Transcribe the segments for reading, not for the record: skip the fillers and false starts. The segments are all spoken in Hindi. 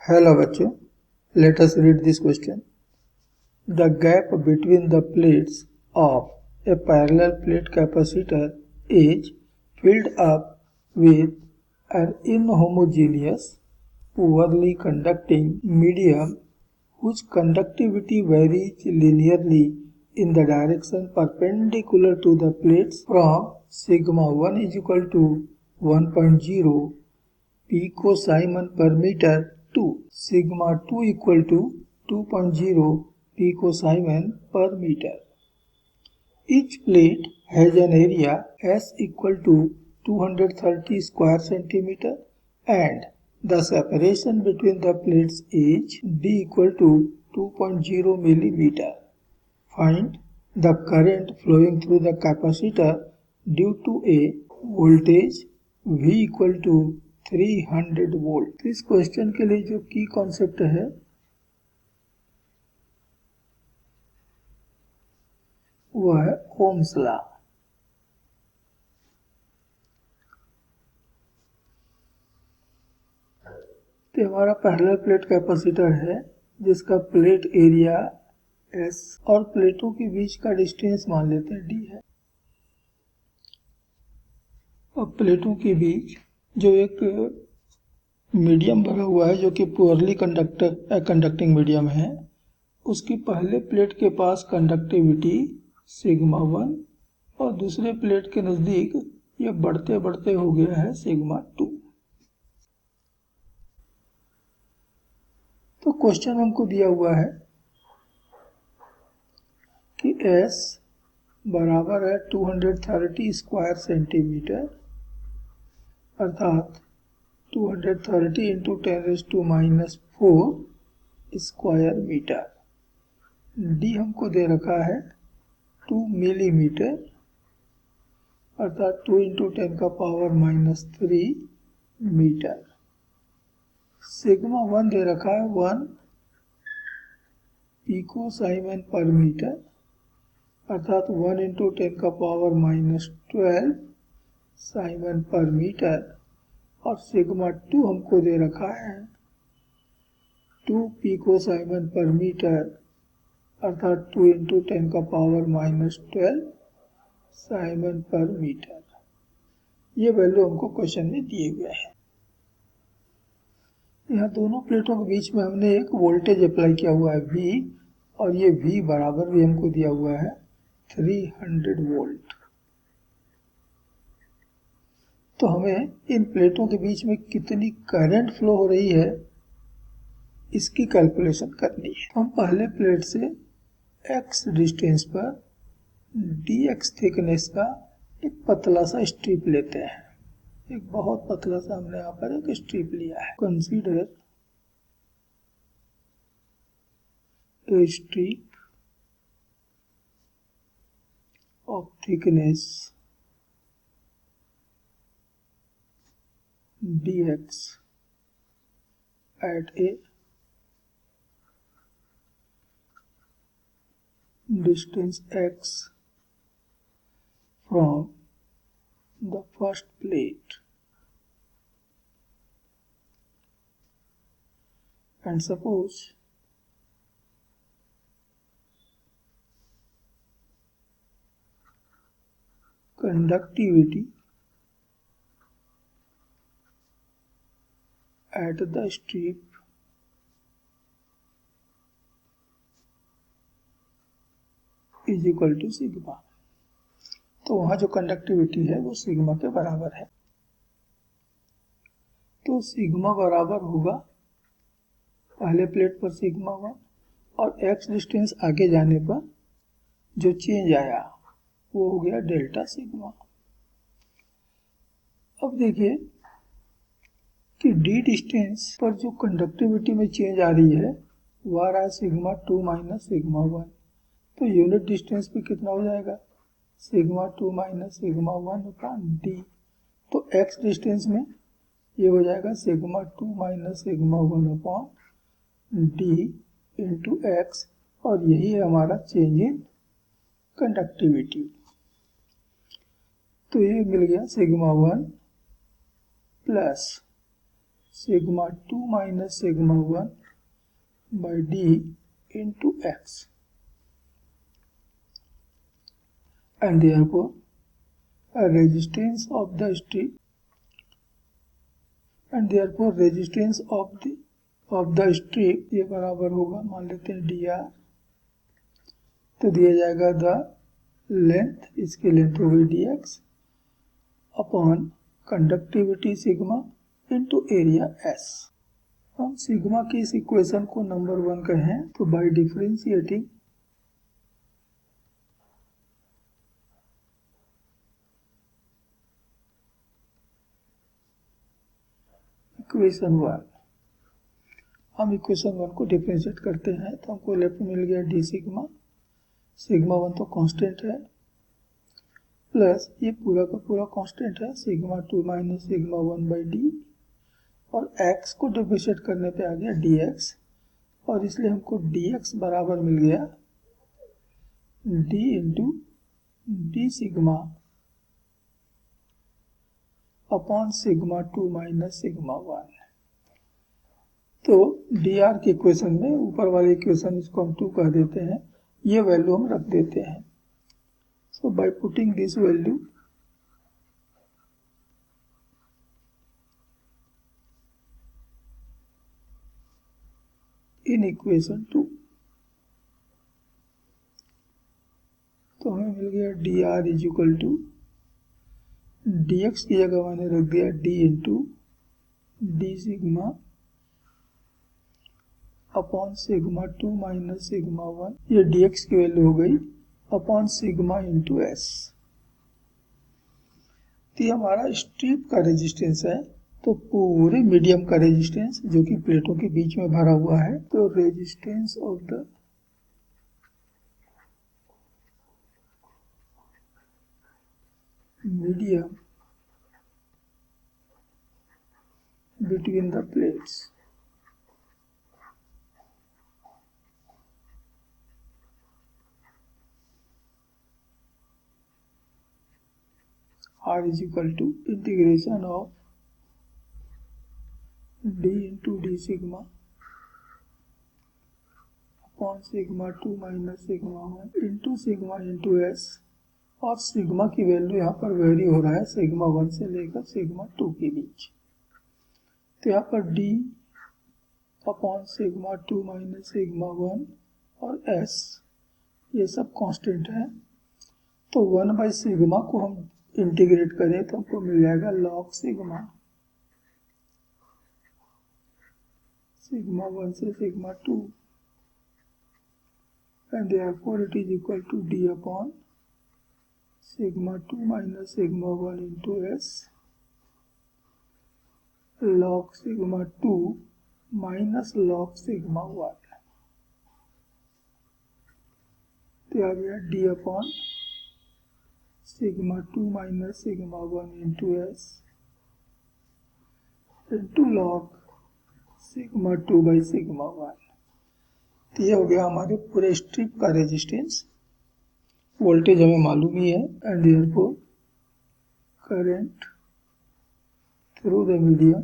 Hello बच्चों, let us read this question. The gap between the plates of a parallel plate capacitor is filled up with an inhomogeneous, poorly conducting medium whose conductivity varies linearly in the direction perpendicular to the plates from sigma 1 is equal to 1.0 picosiemen per meter to sigma 2 equal to 2.0 picosiemen per meter. Each plate has an area S equal to 230 square centimeter and the separation between the plates is D equal to 2.0 millimeter. Find the current flowing through the capacitor due to a voltage V equal to 300 volt. इस क्वेश्चन के लिए जो की कॉन्सेप्ट है वह है ओम्स लॉ। तो हमारा पैरेलल प्लेट कैपेसिटर है जिसका प्लेट एरिया S और प्लेटों के बीच का डिस्टेंस मान लेते हैं D है। अब प्लेटों के बीच जो एक मीडियम भरा हुआ है जो कि पुअरली कंडक्टिंग मीडियम है, उसकी पहले प्लेट के पास कंडक्टिविटी सिग्मा 1 और दूसरे प्लेट के नज़दीक ये बढ़ते बढ़ते हो गया है सिग्मा 2। तो क्वेश्चन हमको दिया हुआ है कि S बराबर है 230 स्क्वायर सेंटीमीटर अर्थात 230 इंटू 10⁻⁴ स्क्वायर मीटर। D हमको दे रखा है 2 मिलीमीटर अर्थात 2 इंटू 10⁻³ मीटर। सिग्मा 1 दे रखा है 1 पिकोसाइमन पर मीटर अर्थात 1 इंटू 10⁻12 साइमन पर मीटर और सिग्मा 2 हमको दे रखा है 2 पिकोसाइमन पर मीटर अर्थात 2 इंटू 10⁻12 साइमन पर मीटर। ये वैल्यू हमको क्वेश्चन में दिए हुए हैं। यहाँ दोनों प्लेटों के बीच में हमने एक वोल्टेज अप्लाई किया हुआ है V और ये V बराबर भी हमको दिया हुआ है 300 वोल्ट। तो हमें इन प्लेटों के बीच में कितनी करंट फ्लो हो रही है इसकी कैलकुलेशन करनी है। हम पहले प्लेट से x डिस्टेंस पर dx थिकनेस का एक पतला सा स्ट्रिप लेते हैं। एक बहुत पतला सा हमने यहाँ पर एक स्ट्रिप लिया है। Consider a strip of thickness dx at a distance x from the first plate, and suppose conductivity at the strip is equal to sigma. तो वहाँ जो कंडक्टिविटी है वो सिग्मा के बराबर है। तो सिग्मा बराबर होगा पहले प्लेट पर सिग्मा 1 और x डिस्टेंस आगे जाने पर जो चेंज आया वो हो गया डेल्टा सिग्मा। अब देखिए कि d डिस्टेंस पर जो कंडक्टिविटी में चेंज आ रही है वो आ रहा है सिग्मा 2 माइनस सिग्मा 1। तो यूनिट डिस्टेंस पे कितना हो जाएगा sigma 2 minus sigma 1 upon d। तो x डिस्टेंस में ये हो जाएगा sigma 2 minus sigma 1 upon d into x और यही है हमारा चेंज इन कंडक्टिविटी। तो ये मिल गया sigma 1 plus sigma 2 minus sigma 1 by d into x, and therefore a resistance of the strip ये बराबर होगा, मान लेते हैं dr, तो दिया जाएगा द लेंथ, इसकी लेंथ हो गई dx upon conductivity sigma into area s। हम सिग्मा की इस इक्वेशन को नंबर 1 कहें तो बाय डिफरेंशिएटिंग इक्वेशन 1, हम इक्वेशन 1 को डिफरेंशिएट करते हैं तो हमको लेफ्ट मिल गया डी सिग्मा, सिग्मा 1 तो कांस्टेंट है, प्लस ये पूरा का पूरा कांस्टेंट है sigma 2 minus sigma 1 by D, और x को डिफरेंशिएट करने पे आ गया dx, और इसलिए हमको dx बराबर मिल गया d into D sigma upon sigma 2 minus sigma 1। तो dr के इक्वेशन में ऊपर वाले इक्वेशन इसको हम 2 कह देते हैं, ये वैल्यू हम रख देते हैं। So by putting this value in equation 2, तो हमें मिल गया dr is equal to dx की जगह मैंने रख दिया d into D sigma upon sigma 2 minus sigma 1, ये dx की वैल्यू हो गई अपॉन सिग्मा इंटू एस। तो ये हमारा स्ट्रिप का रेजिस्टेंस है, तो पूरे मीडियम का रेजिस्टेंस जो कि प्लेटों के बीच में भरा हुआ है, तो resistance of the medium between the plates r is equal to integration of d into d sigma upon sigma 2 minus sigma 1 into sigma into s, और सिग्मा की वैल्यू यहाँ पर वेरी हो रहा है सिग्मा 1 से लेकर सिग्मा 2 के बीच, तो यहाँ पर d upon sigma 2 minus sigma 1 और s ये सब कांस्टेंट है, तो 1 बाई सिग्मा को हम इंटीग्रेट करें तो हमको मिल जाएगा लॉग सिग्मा, सिग्मा 1 से sigma 2, and therefore it is equal to d upon sigma 2 minus sigma 1 into S log sigma 2 minus log sigma 1, तो आ गया d upon sigma 2 minus sigma 1 into S into log sigma 2 by sigma 1। तो ये हो गया हमारे पूरे स्ट्रिप का रेजिस्टेंस। वोल्टेज हमें मालूम ही है, and therefore current through the medium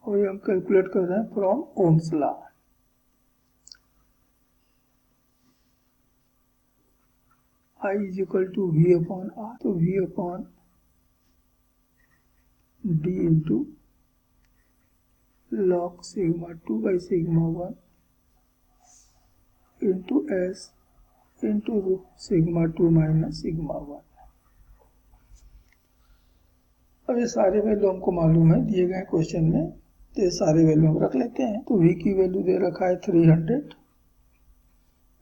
और ये हम कैलकुलेट कर रहे हैं from Ohm's law. I is equal to V upon R, तो V upon D into log sigma 2 by sigma 1 into S into sigma 2 minus sigma 1। अब ये सारे वैल्यू हमको मालूम है दिए गए क्वेश्चन में, तो ये सारे वैल्यू हम रख लेते हैं। तो V की वैल्यू दे रखा है 300,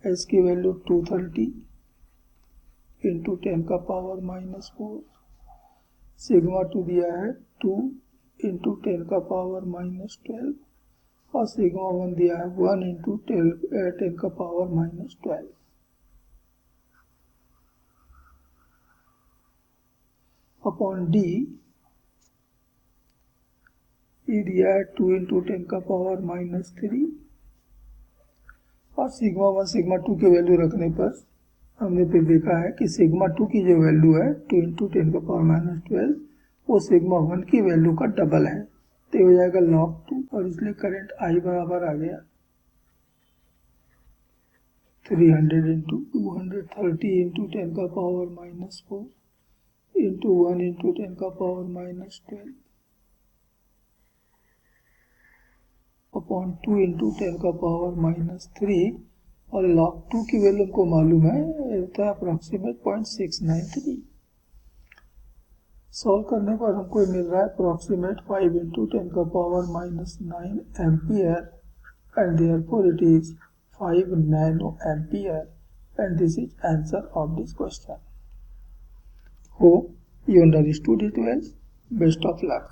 S की वैल्यू 230 इंटू 10 का पावर -4, सिग्मा 2 दिया है 2 इंटू 10 का पावर -12, और सिग्मा 1 दिया है 1 इंटू 10 का पावर -12। अपॉन D ये दिया है 2 इंटू 10 का पावर -3, और सिग्मा 1 सिग्मा 2 की वैल्यू रखने पर हमने फिर देखा है कि सिग्मा 2 की जो वैल्यू है 2 × 10⁻12 वो सिग्मा 1 की वैल्यू का डबल है, तो हो जाएगा log 2 और इसलिए करंट I बराबर आ गया 300 × 230 × 10⁻⁻4 into 1 into 10⁻⁻12 upon 2 into 10⁻³ और log 2 की वैल्यू हमको मालूम है, होता है अप्रॉक्सीमेट 0.693। सॉल्व करने पर हमको मिल रहा है approximate 5 into 10⁻⁹ ampere and therefore it is 5 nano ampere and this is answer of this question. Hope you understood it well. Best of luck.